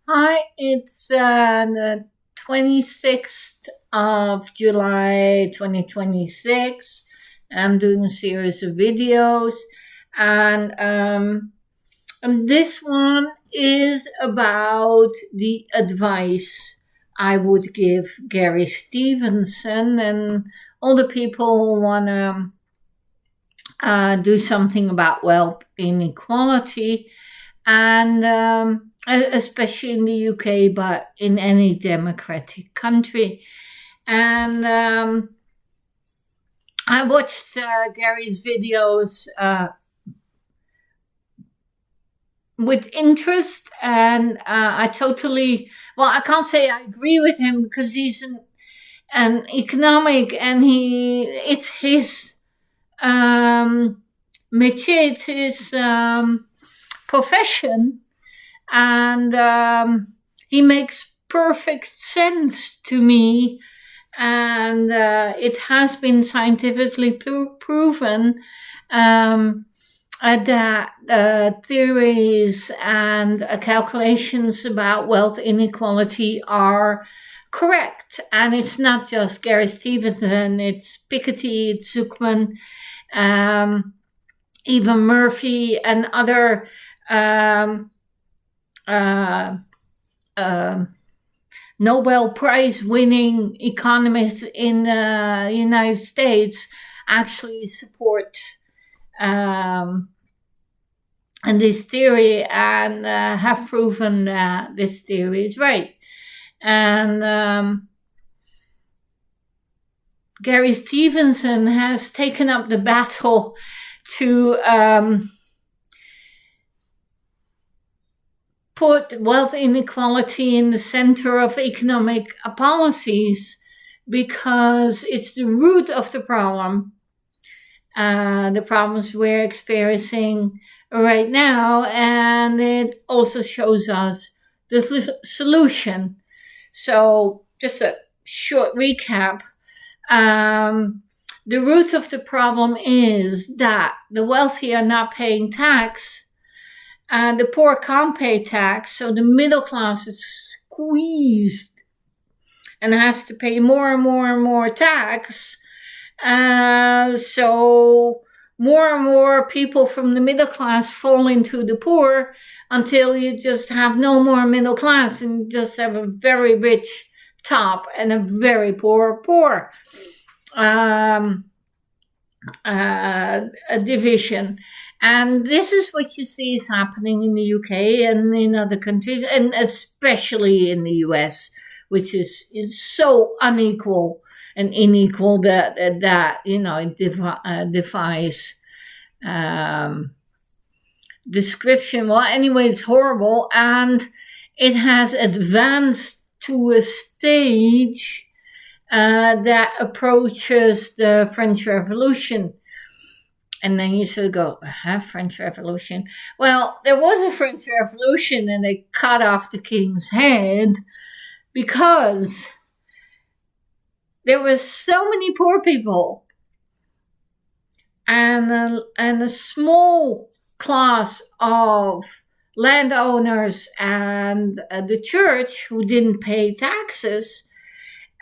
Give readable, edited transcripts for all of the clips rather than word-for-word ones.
Hi, it's the 26th of July 2026. I'm doing a series of videos, and this one is about the advice I would give Gary Stevenson and all the people who want to do something about wealth inequality and especially in the UK, but in any democratic country. And I watched Gary's videos with interest, and I can't say I agree with him because he's an economic, and it's his métier, it's his profession, and he makes perfect sense to me, and it has been scientifically proven that theories and calculations about wealth inequality are correct. And it's not just Gary Stevenson, it's Piketty, it's Zuckman, even Murphy, and other Nobel Prize winning economists in the United States actually support and this theory, and have proven that this theory is right. And Gary Stevenson has taken up the battle to put wealth inequality in the center of economic policies because it's the root of the problem. The problems we're experiencing right now, and it also shows us the solution. So, just a short recap. The root of the problem is that the wealthy are not paying tax, and the poor can't pay tax, so the middle class is squeezed and has to pay more and more and more tax. So more and more people from the middle class fall into the poor until you just have no more middle class and you just have a very rich top and a very poor a division. And this is what you see is happening in the UK and in other countries, and especially in the US, which is so unequal and unequal that it defies description. Well, anyway, it's horrible, and it has advanced to a stage that approaches the French Revolution. And then you sort of go, French Revolution? Well, there was a French Revolution, and they cut off the king's head because there were so many poor people, and a small class of landowners and the church who didn't pay taxes.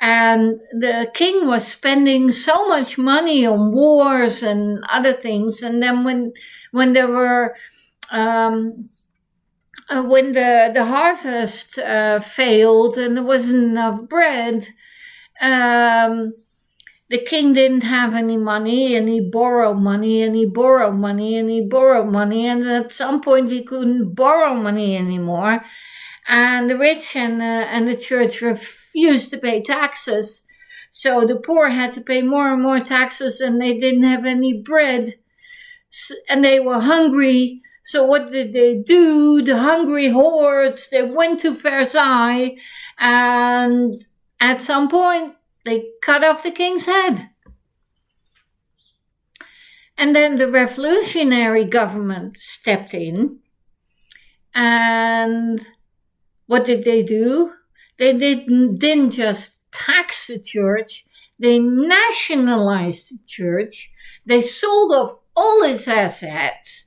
And the king was spending so much money on wars and other things. And then when there were when the harvest failed and there wasn't enough bread, the king didn't have any money, and he borrowed money, and he borrowed money, and he borrowed money, and at some point he couldn't borrow money anymore. And the rich and the church refused to pay taxes. So the poor had to pay more and more taxes, and they didn't have any bread. And they were hungry. So what did they do? The hungry hordes, they went to Versailles, and at some point they cut off the king's head. And then the revolutionary government stepped in, and what did they do? They didn't just tax the church, they nationalized the church. They sold off all its assets,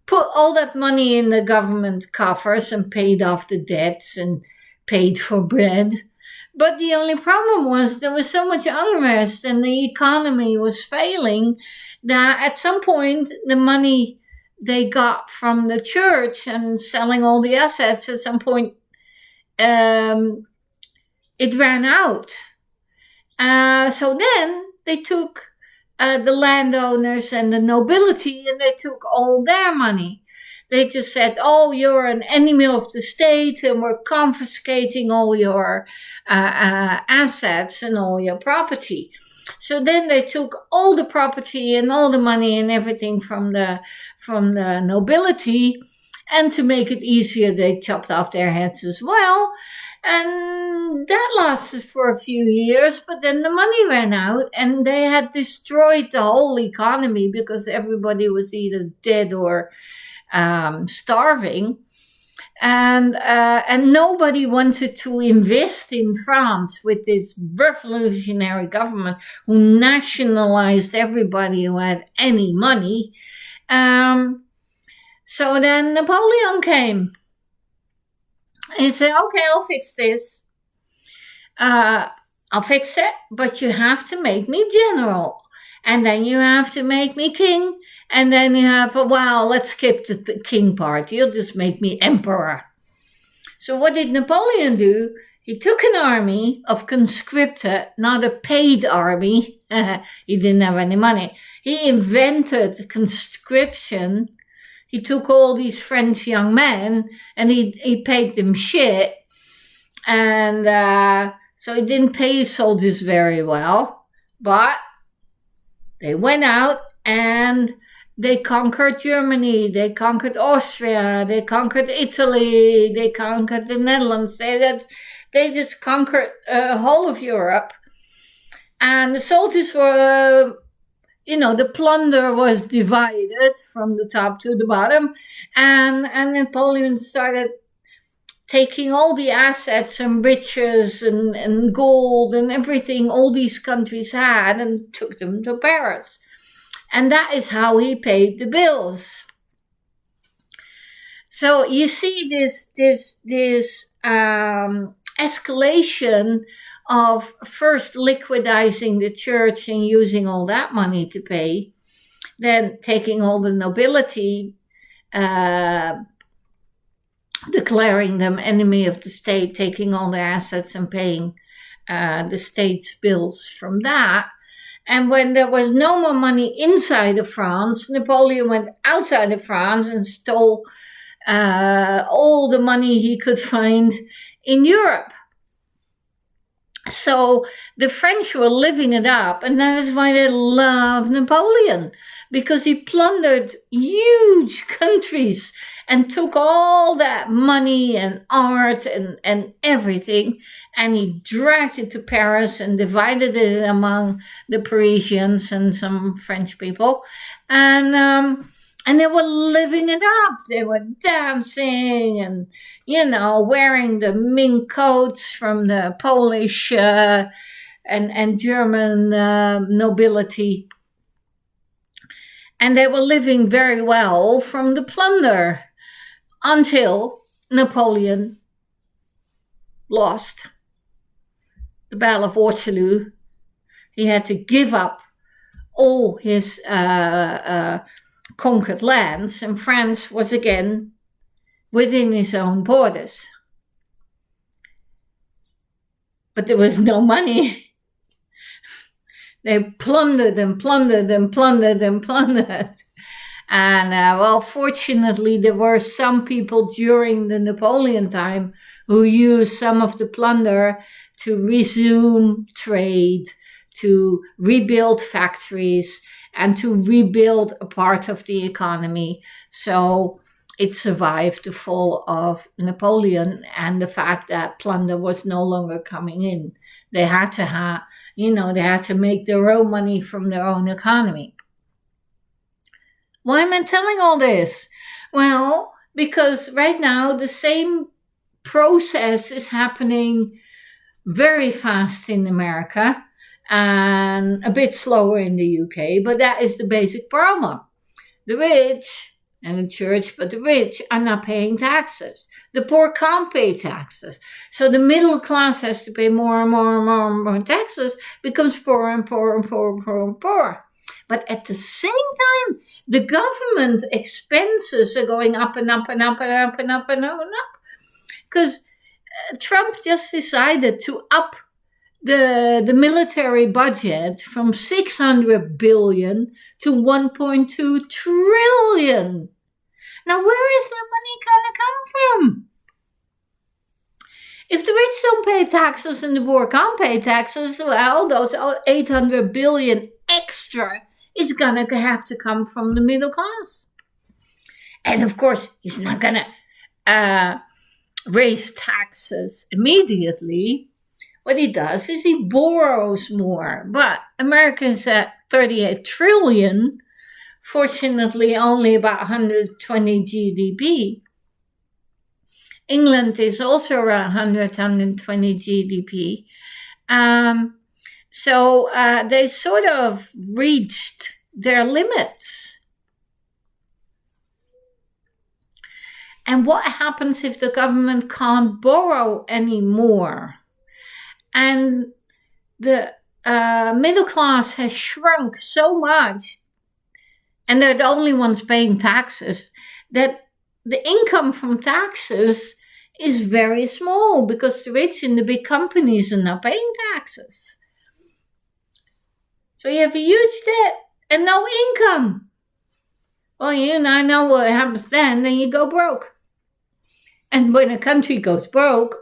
put all that money in the government coffers and paid off the debts and paid for bread. But the only problem was there was so much unrest and the economy was failing that at some point the money they got from the church and selling all the assets, at some point it ran out. So then they took the landowners and the nobility and they took all their money. They just said, oh, you're an enemy of the state and we're confiscating all your assets and all your property. So then they took all the property and all the money and everything from the nobility, and to make it easier, they chopped off their heads as well. And that lasted for a few years, but then the money ran out and they had destroyed the whole economy because everybody was either dead or starving. And nobody wanted to invest in France with this revolutionary government who nationalized everybody who had any money. So then Napoleon came. He said, okay, I'll fix this. I'll fix it, but you have to make me general. And then you have to make me king. And then you have, well, let's skip the king part. You'll just make me emperor. So what did Napoleon do? He took an army of conscripted, not a paid army. He didn't have any money. He invented conscription. He took all these French young men and he paid them shit. And so he didn't pay his soldiers very well. But they went out and they conquered Germany, they conquered Austria, they conquered Italy, they conquered the Netherlands. They just conquered the whole of Europe. And the soldiers were, the plunder was divided from the top to the bottom. And Napoleon started taking all the assets and riches and gold and everything all these countries had and took them to Paris. And that is how he paid the bills. So you see this escalation of first liquidizing the church and using all that money to pay, then taking all the nobility, declaring them enemy of the state, taking all their assets and paying the state's bills from that. And when there was no more money inside of France, Napoleon went outside of France and stole all the money he could find in Europe. So the French were living it up, and that is why they love Napoleon, because he plundered huge countries and took all that money and art and everything, and he dragged it to Paris and divided it among the Parisians and some French people. And they were living it up. They were dancing and, wearing the mink coats from the Polish and German nobility. And they were living very well from the plunder until Napoleon lost the Battle of Waterloo. He had to give up all his conquered lands, and France was again within his own borders. But there was no money. They plundered and plundered and plundered and plundered. And fortunately, there were some people during the Napoleon time who used some of the plunder to resume trade, to rebuild factories, and to rebuild a part of the economy. So it survived the fall of Napoleon and the fact that plunder was no longer coming in. They had to they had to make their own money from their own economy. Why am I telling all this? Well, because right now the same process is happening very fast in America and a bit slower in the UK, but that is the basic problem. The rich and the church, but the rich are not paying taxes. The poor can't pay taxes. So the middle class has to pay more and more and more and more taxes, becomes poorer and poorer and poorer and poorer and poorer. But at the same time, the government expenses are going up and up and up and up and up and up and up. Because Trump just decided to up the military budget from 600 billion to 1.2 trillion. Now, where is that money going to come from? If the rich don't pay taxes and the poor can't pay taxes, well, those 800 billion extra is going to have to come from the middle class. And of course, he's not going to raise taxes immediately. What he does is he borrows more. But America's at 38 trillion, fortunately only about 120 GDP. England is also around 120 GDP. So they sort of reached their limits. And what happens if the government can't borrow anymore? And the middle class has shrunk so much, and they're the only ones paying taxes, that the income from taxes is very small because the rich and the big companies are not paying taxes. So you have a huge debt and no income. Well, you know what happens then you go broke. And when a country goes broke,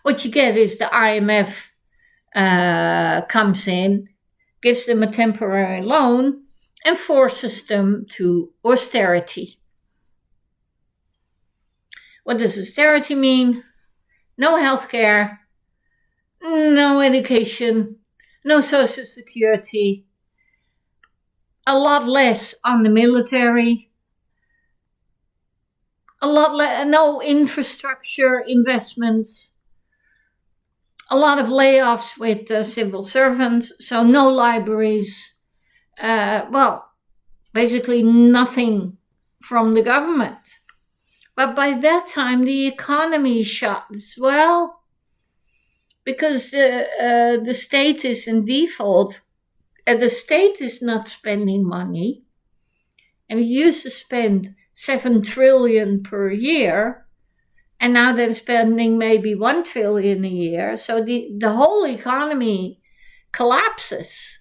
what you get is the IMF comes in, gives them a temporary loan, and forces them to austerity. What does austerity mean? No healthcare, no education, no social security, a lot less on the military, no infrastructure investments, a lot of layoffs with civil servants, so no libraries, basically nothing from the government. But by that time, the economy is shut as well, because the state is in default, and the state is not spending money, and it used to spend 7 trillion per year, and now they're spending maybe 1 trillion a year. So the whole economy collapses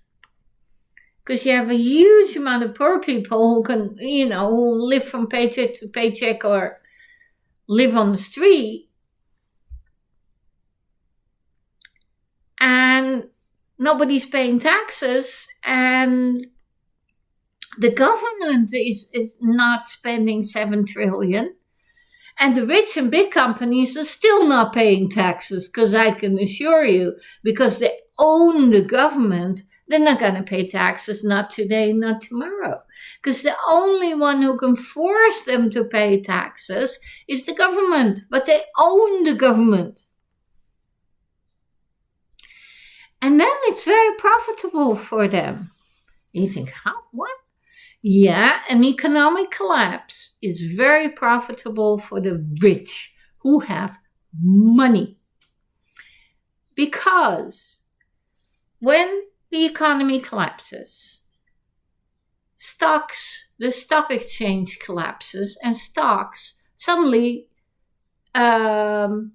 because you have a huge amount of poor people who can, who live from paycheck to paycheck or live on the street. And nobody's paying taxes, and the government is not spending 7 trillion. And the rich and big companies are still not paying taxes, because I can assure you, because they own the government, they're not going to pay taxes, not today, not tomorrow. Because the only one who can force them to pay taxes is the government, but they own the government. And then it's very profitable for them. You think, how? What? Yeah, an economic collapse is very profitable for the rich who have money. Because when the economy collapses, the stock exchange collapses, and stocks suddenly lose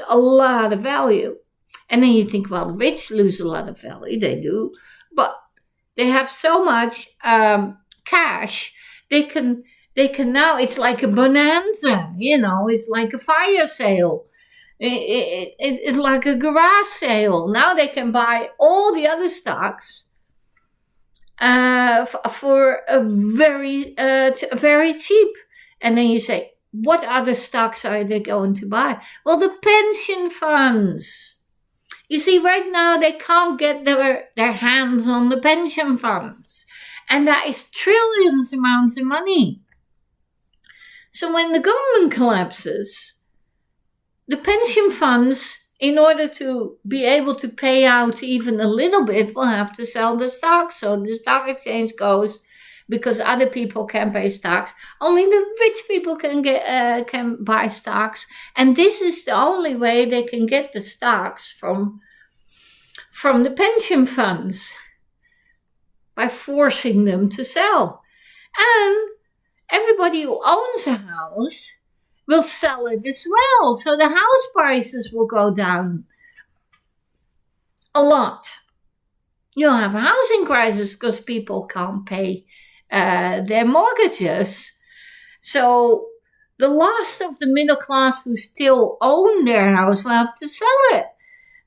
a lot of value. And then you think, well, the rich lose a lot of value. They do. But they have so much cash, they can now, it's like a bonanza, it's like a fire sale. It's like a garage sale. Now they can buy all the other stocks for a very cheap. And then you say, what other stocks are they going to buy? Well, the pension funds. You see, right now they can't get their hands on the pension funds. And that is trillions amounts of money. So when the government collapses, the pension funds in order to be able to pay out even a little bit, will have to sell the stock. So the stock exchange goes, because other people can pay stocks. Only the rich people can buy stocks, and this is the only way they can get the stocks from the pension funds, by forcing them to sell. And everybody who owns a house will sell it as well. So the house prices will go down a lot. You'll have a housing crisis because people can't pay their mortgages. So the last of the middle class who still own their house will have to sell it,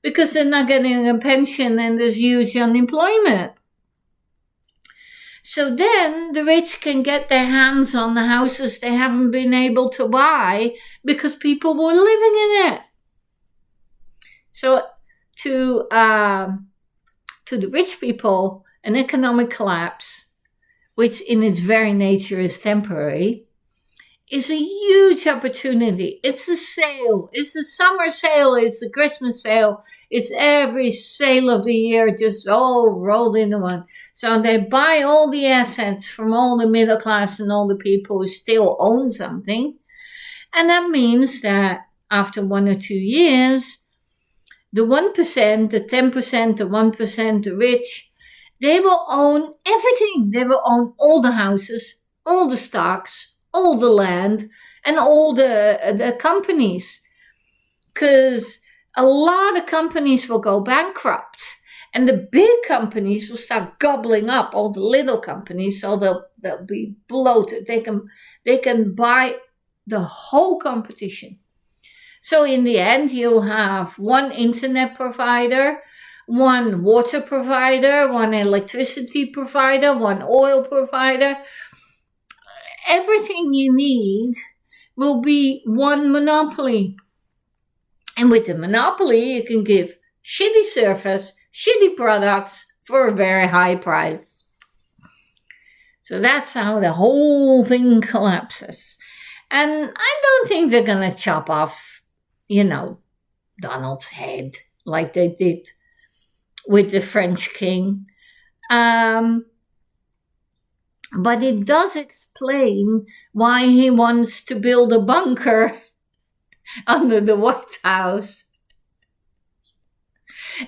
because they're not getting a pension and there's huge unemployment. So then the rich can get their hands on the houses they haven't been able to buy because people were living in it. So to the rich people, an economic collapse, which in its very nature is temporary, is a huge opportunity. It's a sale. It's the summer sale. It's the Christmas sale. It's every sale of the year just all rolled into one. So they buy all the assets from all the middle class and all the people who still own something. And that means that after 1 or 2 years, the 1%, the 10%, the 1%, the rich, they will own everything. They will own all the houses, all the stocks, all the land, and all the companies. Because a lot of companies will go bankrupt. And the big companies will start gobbling up all the little companies, so they'll be bloated. They can buy the whole competition. So in the end, you'll have one internet provider, one water provider, one electricity provider, one oil provider. Everything you need will be one monopoly. And with the monopoly, you can give shitty service, shitty products for a very high price. So that's how the whole thing collapses. And I don't think they're going to chop off, Donald's head like they did with the French king. But it does explain why he wants to build a bunker under the White House.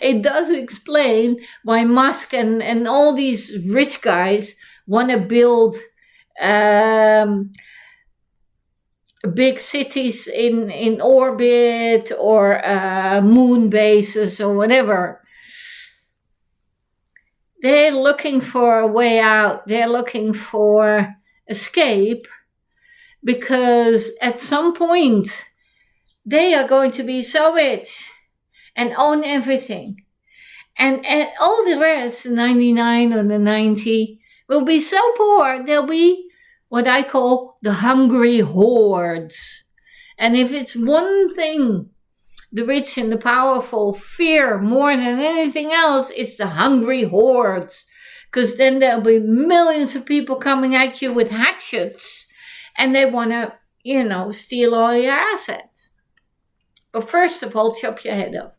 It does explain why Musk and all these rich guys want to build big cities in orbit, or moon bases or whatever. They're looking for a way out. They're looking for escape, because at some point they are going to be so rich and own everything. And all the rest, the 99 or the 90, will be so poor, they'll be what I call the hungry hordes. And if it's one thing the rich and the powerful fear more than anything else, it's the hungry hordes. Because then there'll be millions of people coming at you with hatchets, and they want to, steal all your assets. But first of all, chop your head off.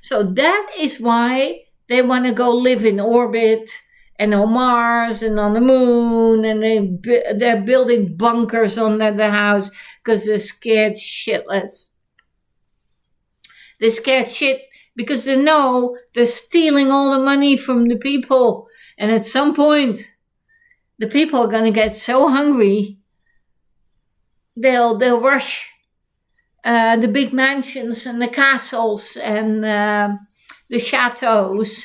So that is why they want to go live in orbit and on Mars and on the moon, and they're building bunkers under the house because they're scared shitless. They're scared shit because they know they're stealing all the money from the people. And at some point, the people are going to get so hungry, they'll rush the big mansions and the castles and the chateaus,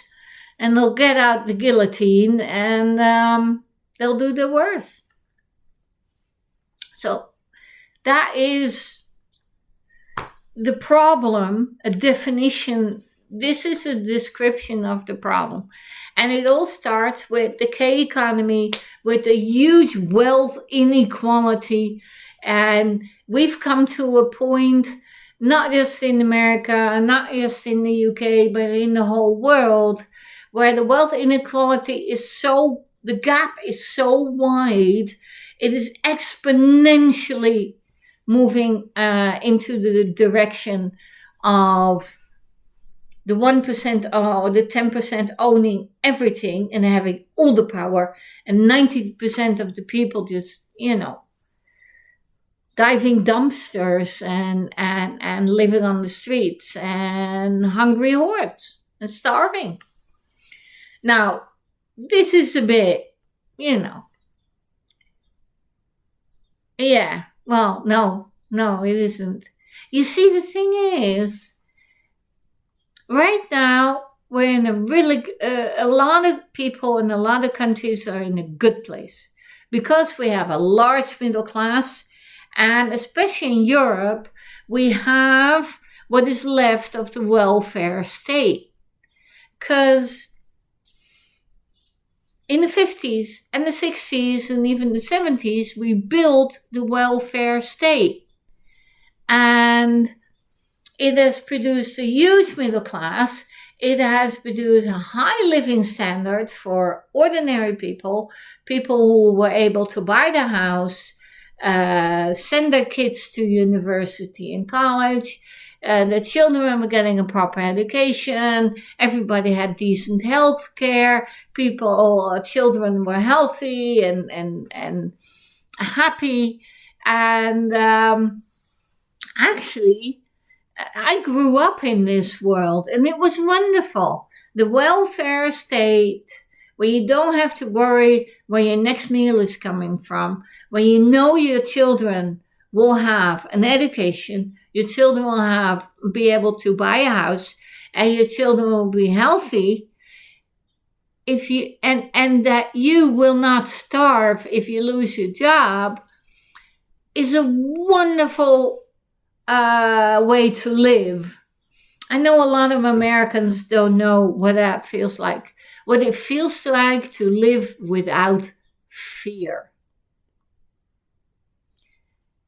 and they'll get out the guillotine, and they'll do their worst. So that is the problem, a definition. This is a description of the problem. And it all starts with the K economy, with a huge wealth inequality. And we've come to a point, not just in America, not just in the UK, but in the whole world, where the wealth inequality the gap is so wide, it is exponentially moving into the direction of the 1% or the 10% owning everything and having all the power, and 90% of the people just, diving dumpsters and living on the streets and hungry hordes and starving. Now, this is a bit, yeah, well, no, it isn't. You see, the thing is, right now, we're in a really, a lot of people in a lot of countries are in a good place because we have a large middle class, and especially in Europe, we have what is left of the welfare state. Because in the 50s and the 60s and even the 70s, we built the welfare state. And it has produced a huge middle class. It has produced a high living standard for ordinary people who were able to buy the house, send their kids to university and college. The children were getting a proper education. Everybody had decent health care. Children were healthy and happy. And actually, I grew up in this world, and it was wonderful. The welfare state, where you don't have to worry where your next meal is coming from, where you know your children will have an education, your children will be able to buy a house, and your children will be healthy. And that you will not starve if you lose your job, is a wonderful way to live. I know a lot of Americans don't know what that feels like. What it feels like to live without fear.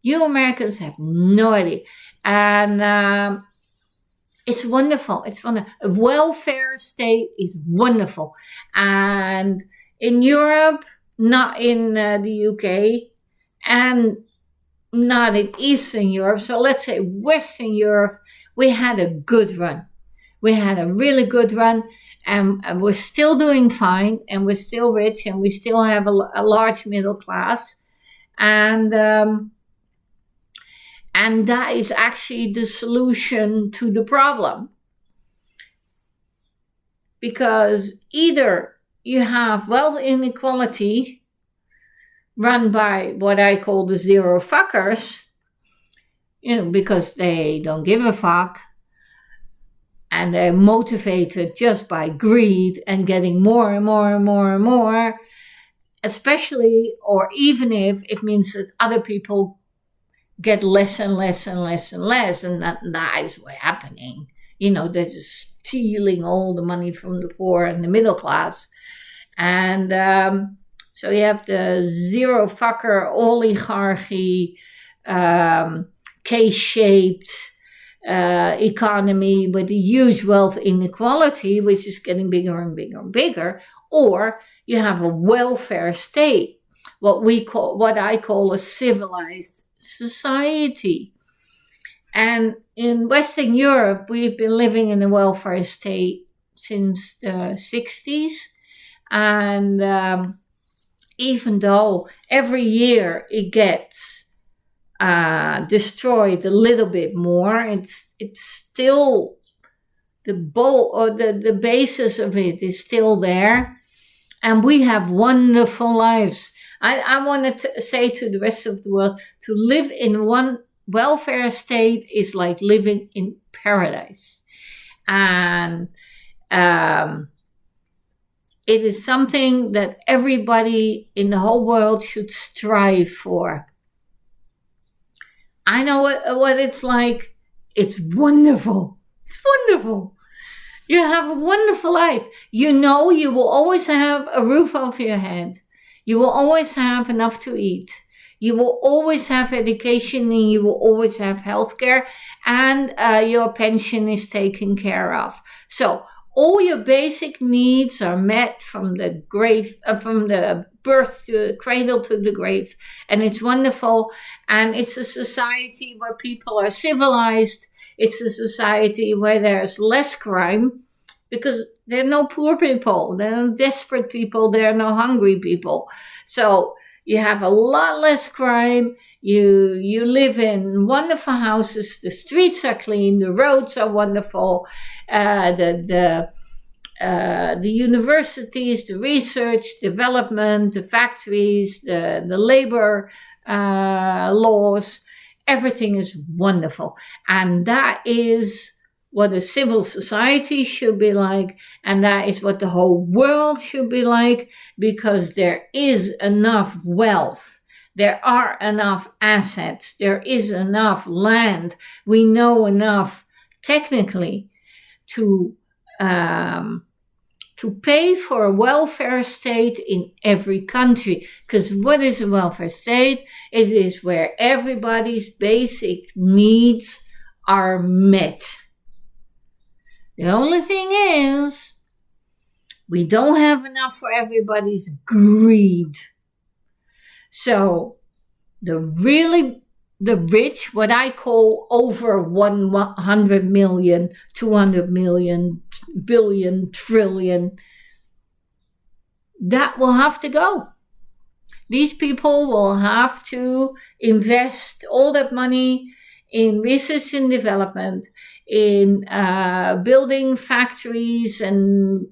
You Americans have no idea. And it's wonderful. It's wonderful. A welfare state is wonderful. And in Europe, not in the UK, and not in Eastern Europe, so let's say Western Europe, we had a good run. We had a really good run, and we're still doing fine, and we're still rich, and we still have a large middle class. And that is actually the solution to the problem. Because either you have wealth inequality run by what I call the zero fuckers, because they don't give a fuck and they're motivated just by greed and getting more and more and more and more, especially, or even if it means that other people get less and less and less and less, and that is what's happening. They're just stealing all the money from the poor and the middle class. And so you have the zero fucker oligarchy, K-shaped economy with a huge wealth inequality, which is getting bigger and bigger and bigger. Or you have a welfare state, what I call a civilized society. And in Western Europe, we've been living in a welfare state since the 60s. And even though every year it gets destroyed a little bit more, it's still the basis of it is still there, and we have wonderful lives. I wanted to say to the rest of the world, to live in one welfare state is like living in paradise, and it is something that everybody in the whole world should strive for. I know what it's like. It's wonderful. It's wonderful. You have a wonderful life. You will always have a roof over your head. You will always have enough to eat. You will always have education, and you will always have healthcare, and your pension is taken care of. So all your basic needs are met from the birth to cradle to the grave, and it's wonderful. And it's a society where people are civilized. It's a society where there's less crime, because there are no poor people, there are no desperate people, there are no hungry people. So you have a lot less crime. You live in wonderful houses. The streets are clean. The roads are wonderful. The universities, the research, development, the factories, the labor laws, everything is wonderful. And that is what a civil society should be like, and that is what the whole world should be like, because there is enough wealth, there are enough assets, there is enough land, we know enough technically to pay for a welfare state in every country. Because what is a welfare state? It is where everybody's basic needs are met. The only thing is, we don't have enough for everybody's greed. So the rich, what I call over 100 million, 200 million, billion, trillion, that will have to go. These people will have to invest all that money in research and development, in building factories and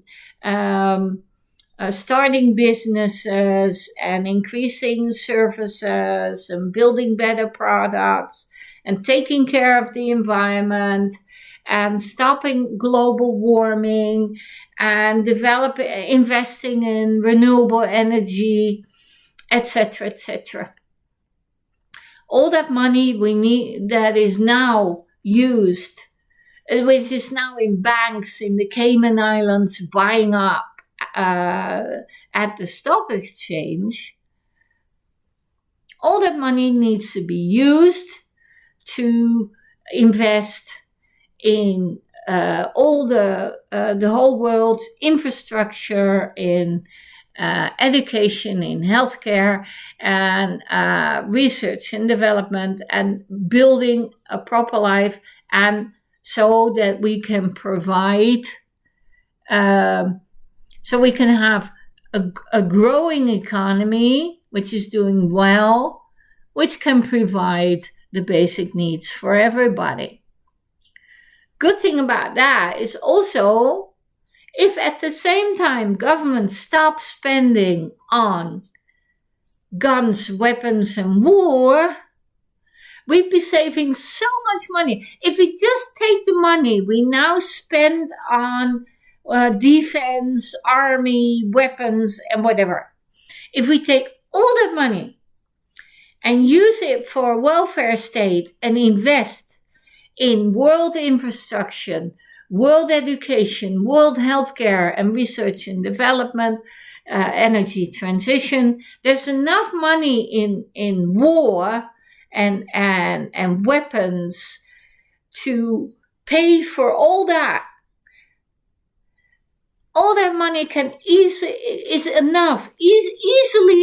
starting businesses and increasing services and building better products and taking care of the environment and stopping global warming and investing in renewable energy, etc., etc. All that money we need that is now used, which is now in banks in the Cayman Islands buying up at the stock exchange, all that money needs to be used to invest in all the whole world's infrastructure, in education, in healthcare, and research and development, and building a proper life, and so that we can provide, so we can have a growing economy which is doing well, which can provide the basic needs for everybody. Good thing about that is also, if at the same time government stops spending on guns, weapons, and war, we'd be saving so much money. If we just take the money we now spend on defense, army, weapons, and whatever, if we take all that money and use it for a welfare state and invest in world infrastructure, world education, world healthcare and research and development, energy transition, there's enough money in war and weapons to pay for all that. All that money is easily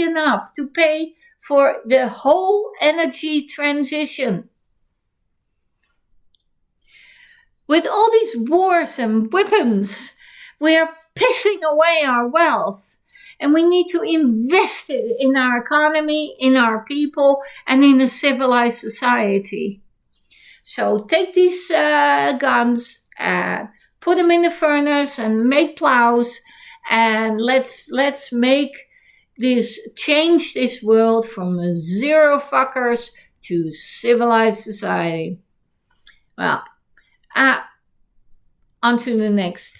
enough to pay for the whole energy transition. With all these wars and weapons, we are pissing away our wealth, and we need to invest it in our economy, in our people, and in a civilized society. So take these guns and put them in the furnace and make plows, and let's change this world from zero fuckers to civilized society. Well, on to the next.